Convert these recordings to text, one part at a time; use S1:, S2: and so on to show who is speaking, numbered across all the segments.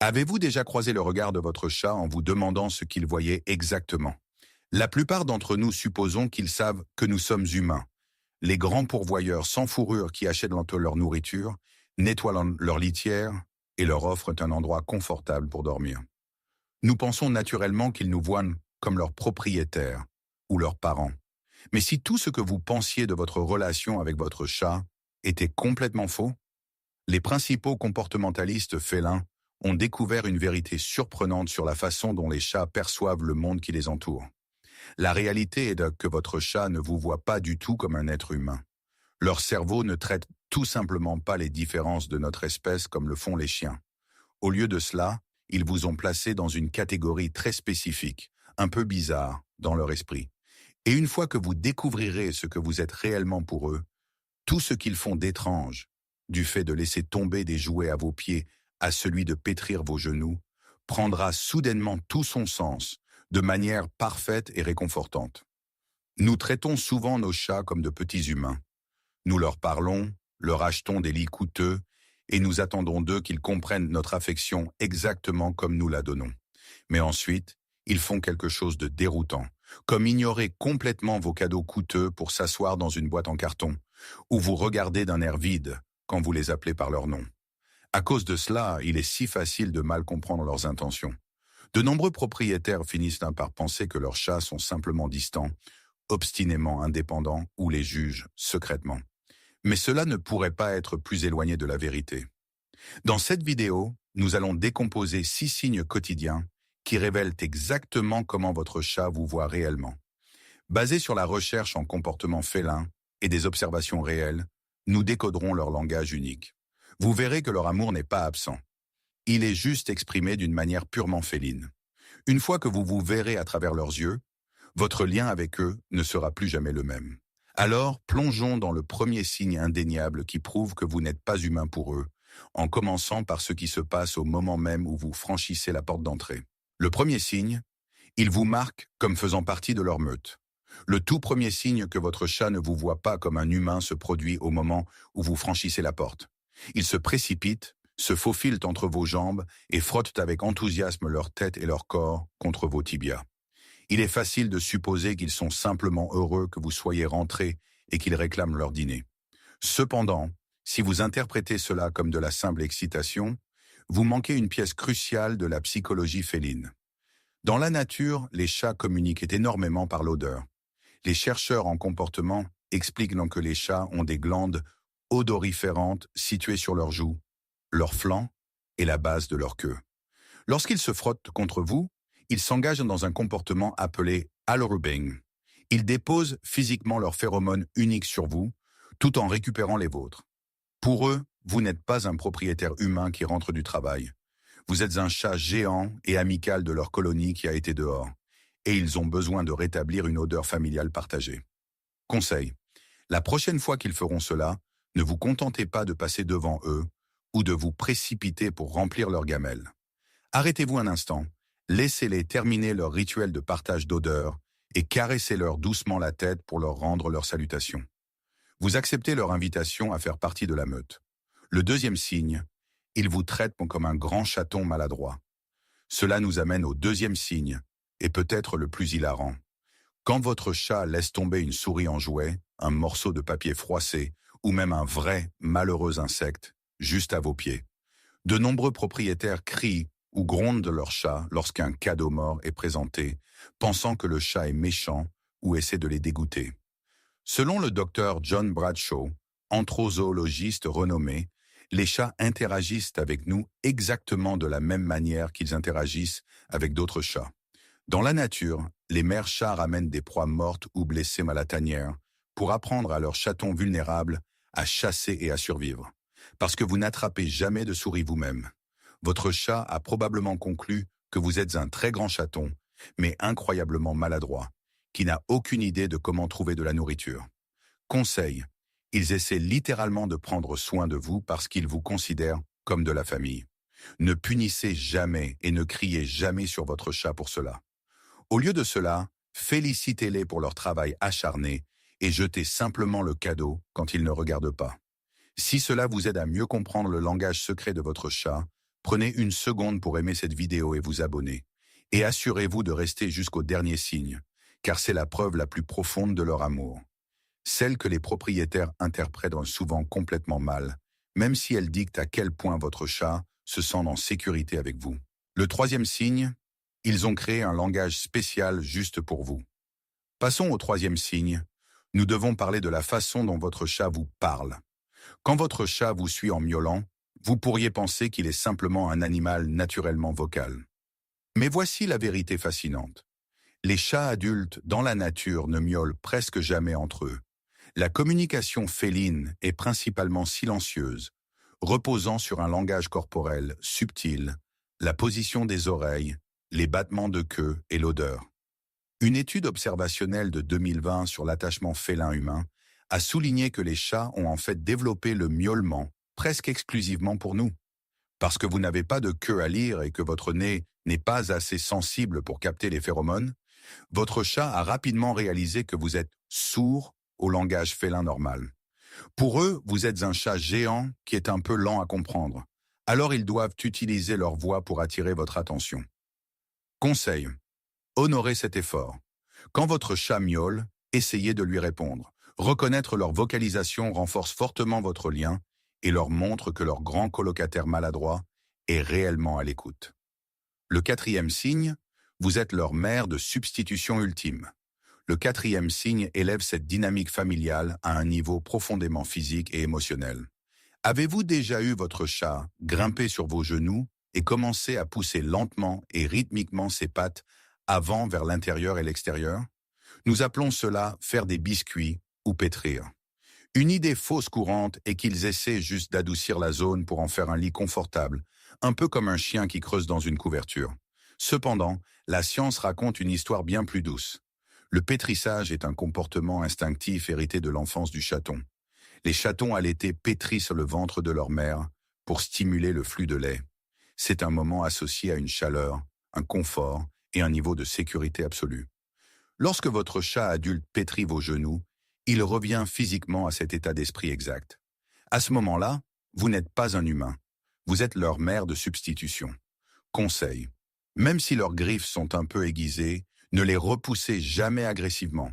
S1: Avez-vous déjà croisé le regard de votre chat en vous demandant ce qu'il voyait exactement? La plupart d'entre nous supposons qu'ils savent que nous sommes humains. Les grands pourvoyeurs sans fourrure qui achètent leur nourriture, nettoient leur litière et leur offrent un endroit confortable pour dormir. Nous pensons naturellement qu'ils nous voient comme leurs propriétaires ou leurs parents. Mais si tout ce que vous pensiez de votre relation avec votre chat était complètement faux, les principaux comportementalistes félins ont découvert une vérité surprenante sur la façon dont les chats perçoivent le monde qui les entoure. La réalité est que votre chat ne vous voit pas du tout comme un être humain. Leur cerveau ne traite tout simplement pas les différences de notre espèce comme le font les chiens. Au lieu de cela, ils vous ont placé dans une catégorie très spécifique, un peu bizarre, dans leur esprit. Et une fois que vous découvrirez ce que vous êtes réellement pour eux, tout ce qu'ils font d'étrange, du fait de laisser tomber des jouets à vos pieds à celui de pétrir vos genoux, prendra soudainement tout son sens, de manière parfaite et réconfortante. Nous traitons souvent nos chats comme de petits humains. Nous leur parlons, leur achetons des lits coûteux, et nous attendons d'eux qu'ils comprennent notre affection exactement comme nous la donnons. Mais ensuite, ils font quelque chose de déroutant, comme ignorer complètement vos cadeaux coûteux pour s'asseoir dans une boîte en carton, ou vous regarder d'un air vide quand vous les appelez par leur nom. À cause de cela, il est si facile de mal comprendre leurs intentions. De nombreux propriétaires finissent par penser que leurs chats sont simplement distants, obstinément indépendants ou les jugent secrètement. Mais cela ne pourrait pas être plus éloigné de la vérité. Dans cette vidéo, nous allons décomposer 6 signes quotidiens qui révèlent exactement comment votre chat vous voit réellement. Basés sur la recherche en comportement félin et des observations réelles, nous décoderons leur langage unique. Vous verrez que leur amour n'est pas absent. Il est juste exprimé d'une manière purement féline. Une fois que vous vous verrez à travers leurs yeux, votre lien avec eux ne sera plus jamais le même. Alors, plongeons dans le premier signe indéniable qui prouve que vous n'êtes pas humain pour eux, en commençant par ce qui se passe au moment même où vous franchissez la porte d'entrée. Le premier signe, ils vous marquent comme faisant partie de leur meute. Le tout premier signe que votre chat ne vous voit pas comme un humain se produit au moment où vous franchissez la porte. Ils se précipitent, se faufilent entre vos jambes et frottent avec enthousiasme leur tête et leur corps contre vos tibias. Il est facile de supposer qu'ils sont simplement heureux que vous soyez rentrés et qu'ils réclament leur dîner. Cependant, si vous interprétez cela comme de la simple excitation, vous manquez une pièce cruciale de la psychologie féline. Dans la nature, les chats communiquent énormément par l'odeur. Les chercheurs en comportement expliquent donc que les chats ont des glandes odoriférantes situées sur leurs joues, leurs flancs et la base de leur queue. Lorsqu'ils se frottent contre vous, ils s'engagent dans un comportement appelé halo-rubbing. Ils déposent physiquement leurs phéromones uniques sur vous, tout en récupérant les vôtres. Pour eux, vous n'êtes pas un propriétaire humain qui rentre du travail. Vous êtes un chat géant et amical de leur colonie qui a été dehors, et ils ont besoin de rétablir une odeur familiale partagée. Conseil, la prochaine fois qu'ils feront cela, ne vous contentez pas de passer devant eux ou de vous précipiter pour remplir leur gamelle. Arrêtez-vous un instant, laissez-les terminer leur rituel de partage d'odeur et caressez-leur doucement la tête pour leur rendre leur salutation. Vous acceptez leur invitation à faire partie de la meute. Le deuxième signe, ils vous traitent comme un grand chaton maladroit. Cela nous amène au deuxième signe, et peut-être le plus hilarant. Quand votre chat laisse tomber une souris en jouet, un morceau de papier froissé, ou même un vrai, malheureux insecte, juste à vos pieds. De nombreux propriétaires crient ou grondent de leur chat lorsqu'un cadeau mort est présenté, pensant que le chat est méchant ou essaie de les dégoûter. Selon le docteur John Bradshaw, anthrozoologiste renommé, les chats interagissent avec nous exactement de la même manière qu'ils interagissent avec d'autres chats. Dans la nature, les mères chats ramènent des proies mortes ou blessées à la tanière pour apprendre à leurs chatons vulnérables à chasser et à survivre. Parce que vous n'attrapez jamais de souris vous-même. Votre chat a probablement conclu que vous êtes un très grand chaton, mais incroyablement maladroit, qui n'a aucune idée de comment trouver de la nourriture. Conseil, ils essaient littéralement de prendre soin de vous parce qu'ils vous considèrent comme de la famille. Ne punissez jamais et ne criez jamais sur votre chat pour cela. Au lieu de cela, félicitez-les pour leur travail acharné et jetez simplement le cadeau quand ils ne regardent pas. Si cela vous aide à mieux comprendre le langage secret de votre chat, Prenez une seconde pour aimer cette vidéo et vous abonner. Et assurez-vous de rester jusqu'au dernier signe, car c'est la preuve la plus profonde de leur amour. Celle que les propriétaires interprètent souvent complètement mal, même si elle dicte à quel point votre chat se sent en sécurité avec vous. Le troisième signe, ils ont créé un langage spécial juste pour vous. Passons au troisième signe. Nous devons parler de la façon dont votre chat vous parle. Quand votre chat vous suit en miaulant, vous pourriez penser qu'il est simplement un animal naturellement vocal. Mais voici la vérité fascinante. Les chats adultes dans la nature ne miaulent presque jamais entre eux. La communication féline est principalement silencieuse, reposant sur un langage corporel subtil, la position des oreilles, les battements de queue et l'odeur. Une étude observationnelle de 2020 sur l'attachement félin-humain a souligné que les chats ont en fait développé le miaulement presque exclusivement pour nous. Parce que vous n'avez pas de queue à lire et que votre nez n'est pas assez sensible pour capter les phéromones, votre chat a rapidement réalisé que vous êtes sourd au langage félin normal. Pour eux, vous êtes un chat géant qui est un peu lent à comprendre. Alors ils doivent utiliser leur voix pour attirer votre attention. Conseil. Honorez cet effort. Quand votre chat miaule, essayez de lui répondre. Reconnaître leur vocalisation renforce fortement votre lien et leur montre que leur grand colocataire maladroit est réellement à l'écoute. Le quatrième signe, vous êtes leur mère de substitution ultime. Le quatrième signe élève cette dynamique familiale à un niveau profondément physique et émotionnel. Avez-vous déjà eu votre chat grimper sur vos genoux et commencer à pousser lentement et rythmiquement ses pattes avant vers l'intérieur et l'extérieur? Nous appelons cela faire des biscuits ou pétrir. Une idée fausse courante est qu'ils essaient juste d'adoucir la zone pour en faire un lit confortable, un peu comme un chien qui creuse dans une couverture. Cependant, la science raconte une histoire bien plus douce. Le pétrissage est un comportement instinctif hérité de l'enfance du chaton. Les chatons allaités pétrissent le ventre de leur mère pour stimuler le flux de lait. C'est un moment associé à une chaleur, un confort et un niveau de sécurité absolu. Lorsque votre chat adulte pétrit vos genoux, il revient physiquement à cet état d'esprit exact. À ce moment-là, vous n'êtes pas un humain. Vous êtes leur mère de substitution. Conseil. Même si leurs griffes sont un peu aiguisées, ne les repoussez jamais agressivement,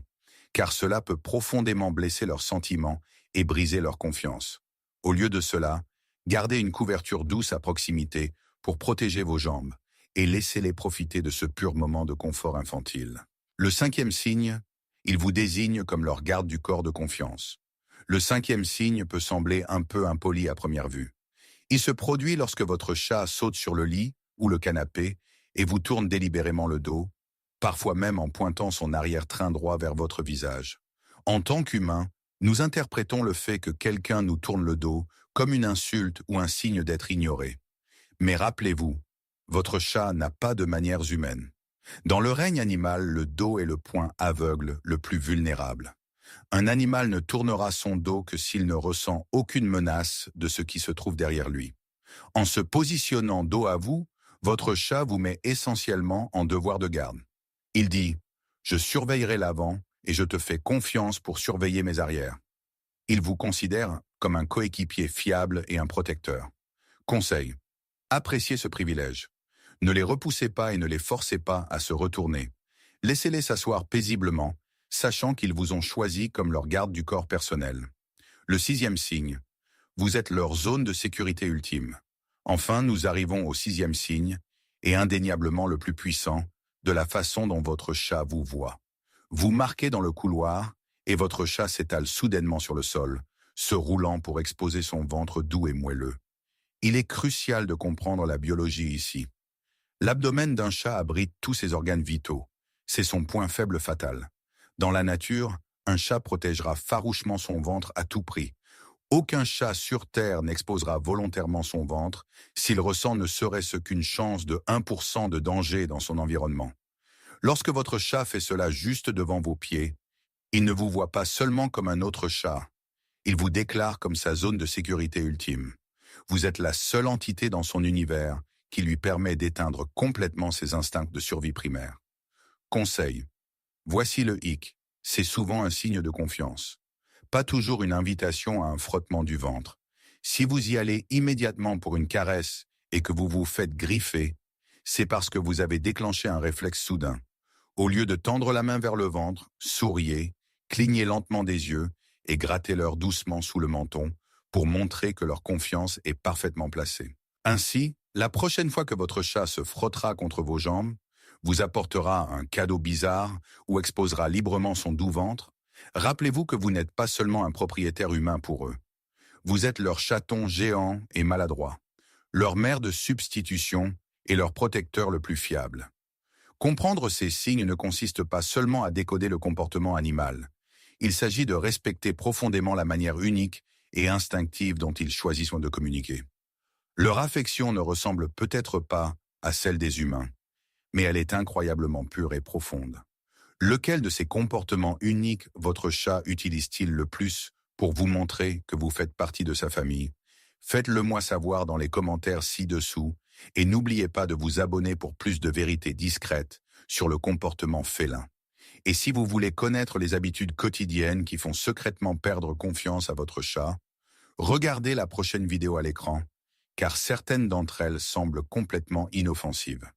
S1: car cela peut profondément blesser leurs sentiments et briser leur confiance. Au lieu de cela, gardez une couverture douce à proximité pour protéger vos jambes et laissez-les profiter de ce pur moment de confort infantile. Le cinquième signe, ils vous désignent comme leur garde du corps de confiance. Le cinquième signe peut sembler un peu impoli à première vue. Il se produit lorsque votre chat saute sur le lit ou le canapé et vous tourne délibérément le dos, parfois même en pointant son arrière-train droit vers votre visage. En tant qu'humains, nous interprétons le fait que quelqu'un nous tourne le dos comme une insulte ou un signe d'être ignoré. Mais rappelez-vous, votre chat n'a pas de manières humaines. Dans le règne animal, le dos est le point aveugle le plus vulnérable. Un animal ne tournera son dos que s'il ne ressent aucune menace de ce qui se trouve derrière lui. En se positionnant dos à vous, votre chat vous met essentiellement en devoir de garde. Il dit « Je surveillerai l'avant et je te fais confiance pour surveiller mes arrières ». Il vous considère comme un coéquipier fiable et un protecteur. Conseil. Appréciez ce privilège. Ne les repoussez pas et ne les forcez pas à se retourner. Laissez-les s'asseoir paisiblement, sachant qu'ils vous ont choisi comme leur garde du corps personnel. Le sixième signe. Vous êtes leur zone de sécurité ultime. Enfin, nous arrivons au sixième signe, et indéniablement le plus puissant, de la façon dont votre chat vous voit. Vous marquez dans le couloir, et votre chat s'étale soudainement sur le sol, se roulant pour exposer son ventre doux et moelleux. Il est crucial de comprendre la biologie ici. L'abdomen d'un chat abrite tous ses organes vitaux. C'est son point faible fatal. Dans la nature, un chat protégera farouchement son ventre à tout prix. Aucun chat sur Terre n'exposera volontairement son ventre s'il ressent ne serait-ce qu'une chance de 1% de danger dans son environnement. Lorsque votre chat fait cela juste devant vos pieds, il ne vous voit pas seulement comme un autre chat. Il vous déclare comme sa zone de sécurité ultime. Vous êtes la seule entité dans son univers qui lui permet d'éteindre complètement ses instincts de survie primaire. Conseil. Voici le hic. C'est souvent un signe de confiance. Pas toujours une invitation à un frottement du ventre. Si vous y allez immédiatement pour une caresse et que vous vous faites griffer, c'est parce que vous avez déclenché un réflexe soudain. Au lieu de tendre la main vers le ventre, souriez, clignez lentement des yeux et grattez-leur doucement sous le menton pour montrer que leur confiance est parfaitement placée. Ainsi, la prochaine fois que votre chat se frottera contre vos jambes, vous apportera un cadeau bizarre ou exposera librement son doux ventre, rappelez-vous que vous n'êtes pas seulement un propriétaire humain pour eux. Vous êtes leur chaton géant et maladroit, leur mère de substitution et leur protecteur le plus fiable. Comprendre ces signes ne consiste pas seulement à décoder le comportement animal. Il s'agit de respecter profondément la manière unique et instinctive dont ils choisissent de communiquer. Leur affection ne ressemble peut-être pas à celle des humains, mais elle est incroyablement pure et profonde. Lequel de ces comportements uniques votre chat utilise-t-il le plus pour vous montrer que vous faites partie de sa famille? Faites-le moi savoir dans les commentaires ci-dessous et n'oubliez pas de vous abonner pour plus de vérités discrètes sur le comportement félin. Et si vous voulez connaître les habitudes quotidiennes qui font secrètement perdre confiance à votre chat, regardez la prochaine vidéo à l'écran, car certaines d'entre elles semblent complètement inoffensives.